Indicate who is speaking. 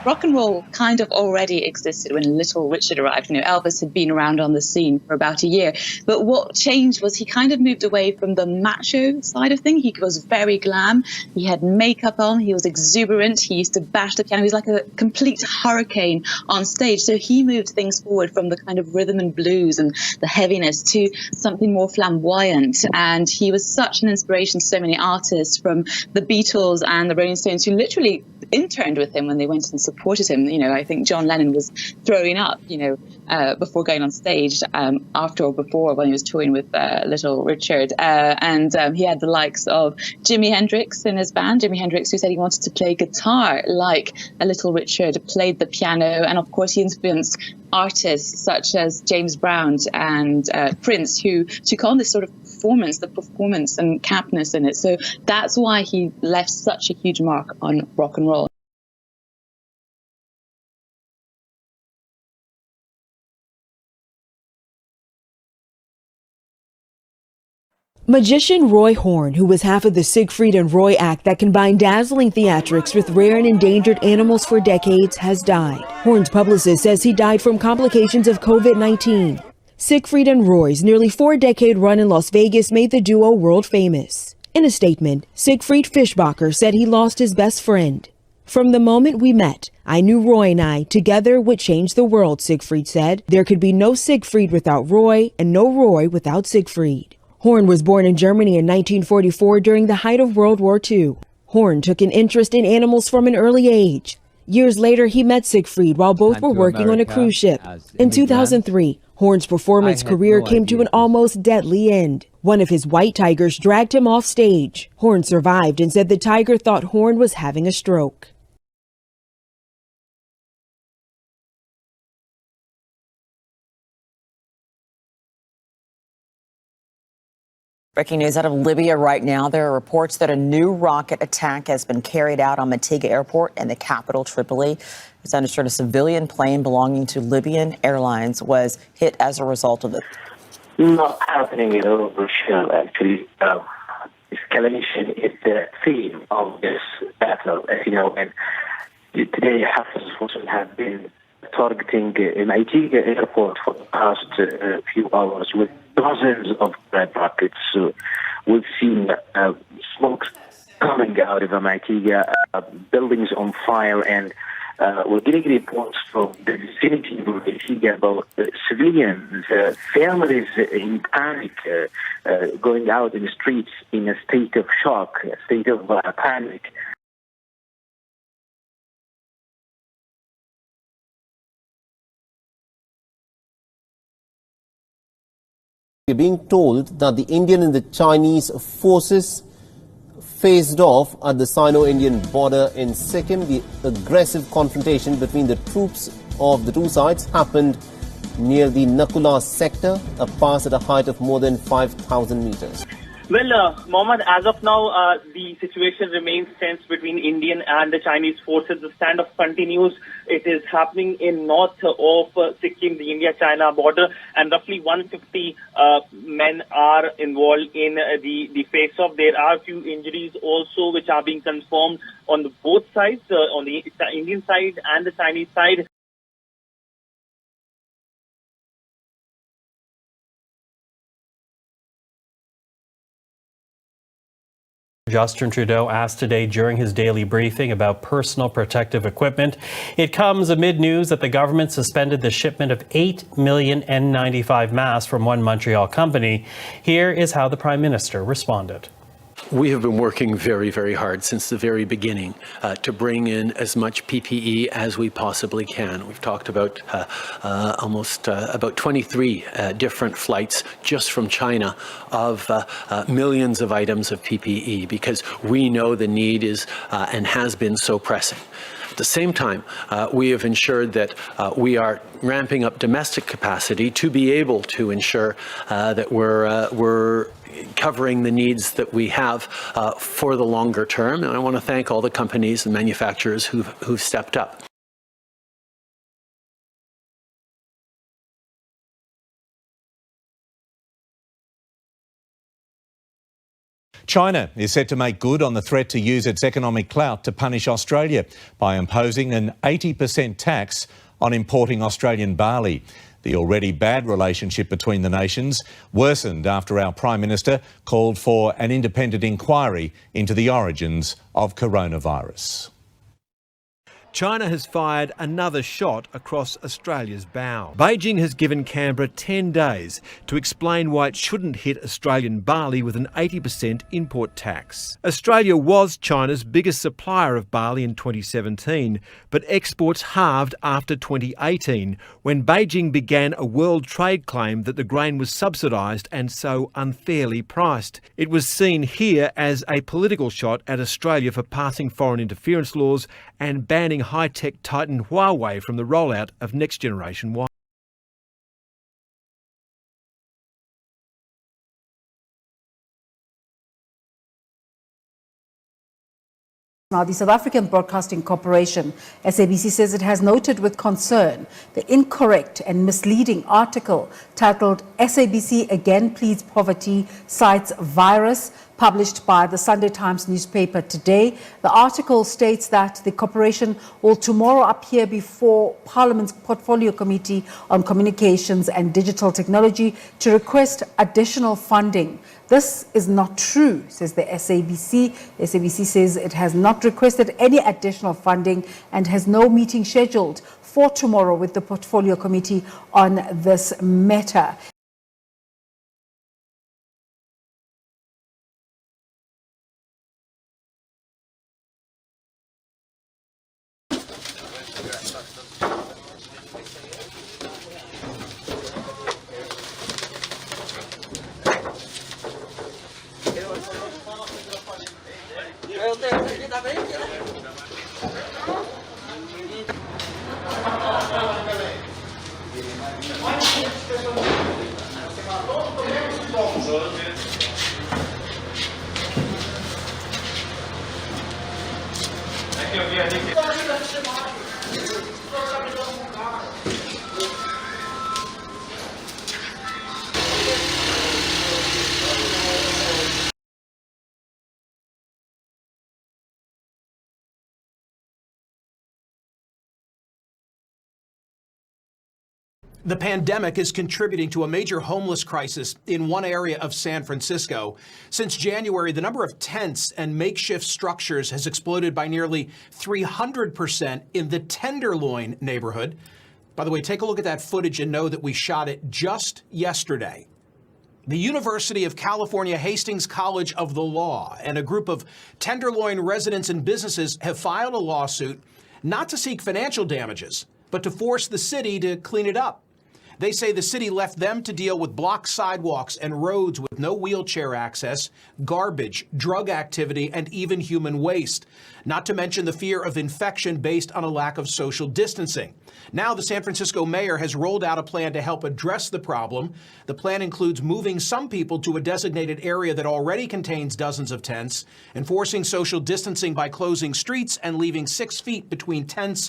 Speaker 1: rock and roll kind of already existed when Little Richard arrived. Elvis had been around on the scene for about a year. But what changed was he kind of moved away from the macho side of things. He was very glam. He had makeup on. He was exuberant. He used to bash the piano. He was like a complete hurricane on stage. So he moved things forward from the kind of rhythm and blues and the heaviness to something more flamboyant. And he was such an inspiration to so many artists, from the Beatles and the Rolling Stones, who literally interned with him when they went and supported him. I think John Lennon was throwing up, before going on stage, after or before, when he was touring with Little Richard. And he had the likes of Jimi Hendrix in his band. Jimi Hendrix, who said he wanted to play guitar like a Little Richard played the piano. And of course, he influenced artists such as James Brown and Prince, who took on this sort of the performance and campness in it. So that's why he left such a huge mark on rock and roll.
Speaker 2: Magician Roy Horn, who was half of the Siegfried and Roy act that combined dazzling theatrics with rare and endangered animals for decades, has died. Horn's publicist says he died from complications of COVID-19. Siegfried and Roy's nearly 4-decade run in Las Vegas made the duo world famous. In a statement, Siegfried Fischbacher said he lost his best friend. "From the moment we met, I knew Roy and I together would change the world," Siegfried said. "There could be no Siegfried without Roy and no Roy without Siegfried." Horn was born in Germany in 1944 during the height of World War II. Horn took an interest in animals from an early age. Years later, he met Siegfried while both were working on a cruise ship. In 2003, Horn's performance career came to an almost deadly end. One of his white tigers dragged him off stage. Horn survived and said the tiger thought Horn was having a stroke.
Speaker 3: Breaking news out of Libya right now. There are reports that a new rocket attack has been carried out on Mitiga Airport in the capital, Tripoli. It's understood a civilian plane belonging to Libyan Airlines was hit as a result of it.
Speaker 4: Not happening in Russia, actually. Escalation is the theme of this battle, as you know. And today, Hafiz forces have been targeting Mitiga Airport for the past few hours with dozens of red rockets. We've seen smoke coming out of Mitiga, buildings on fire, and we're getting reports from the vicinity of Mitiga about civilians, families in panic, going out in the streets in a state of shock, a state of panic.
Speaker 5: We're being told that the Indian and the Chinese forces faced off at the Sino-Indian border in Sikkim. The aggressive confrontation between the troops of the two sides happened near the Nakula sector, a pass at a height of more than 5,000 meters.
Speaker 6: Well, Mohammed, as of now, the situation remains tense between Indian and the Chinese forces. The standoff continues. It is happening in north of Sikkim, the India-China border, and roughly 150 men are involved in the face-off. There are a few injuries also which are being confirmed on both sides, on the Indian side and the Chinese side.
Speaker 7: Justin Trudeau asked today during his daily briefing about personal protective equipment. It comes amid news that the government suspended the shipment of 8 million N95 masks from one Montreal company. Here is how the Prime Minister responded.
Speaker 8: We have been working very, very hard since the very beginning to bring in as much PPE as we possibly can. We've talked about about 23 different flights just from China of millions of items of PPE, because we know the need is and has been so pressing. At the same time, we have ensured that we are ramping up domestic capacity to be able to ensure that we're covering the needs that we have for the longer term. And I want to thank all the companies and manufacturers who've stepped up.
Speaker 9: China is set to make good on the threat to use its economic clout to punish Australia by imposing an 80% tax on importing Australian barley. The already bad relationship between the nations worsened after our Prime Minister called for an independent inquiry into the origins of coronavirus.
Speaker 10: China has fired another shot across Australia's bow. Beijing has given Canberra 10 days to explain why it shouldn't hit Australian barley with an 80% import tax. Australia was China's biggest supplier of barley in 2017, but exports halved after 2018, when Beijing began a world trade claim that the grain was subsidised and so unfairly priced. It was seen here as a political shot at Australia for passing foreign interference laws and banning high-tech titan Huawei from the rollout of next-generation wireless.
Speaker 11: Now, the South African Broadcasting Corporation, SABC, says it has noted with concern the incorrect and misleading article titled "SABC Again Pleads Poverty, Cites Virus," published by the Sunday Times newspaper today. The article states that the corporation will tomorrow appear before Parliament's Portfolio Committee on Communications and Digital Technology to request additional funding. This is not true, says the SABC. The SABC says it has not requested any additional funding and has no meeting scheduled for tomorrow with the Portfolio Committee on this matter.
Speaker 12: The pandemic is contributing to a major homeless crisis in one area of San Francisco. Since January, the number of tents and makeshift structures has exploded by nearly 300% in the Tenderloin neighborhood. By the way, take a look at that footage and know that we shot it just yesterday. The University of California Hastings College of the Law and a group of Tenderloin residents and businesses have filed a lawsuit not to seek financial damages, but to force the city to clean it up. They say the city left them to deal with blocked sidewalks and roads with no wheelchair access, garbage, drug activity, and even human waste, not to mention the fear of infection based on a lack of social distancing. Now the San Francisco mayor has rolled out a plan to help address the problem. The plan includes moving some people to a designated area that already contains dozens of tents, enforcing social distancing by closing streets and leaving 6 feet between tents.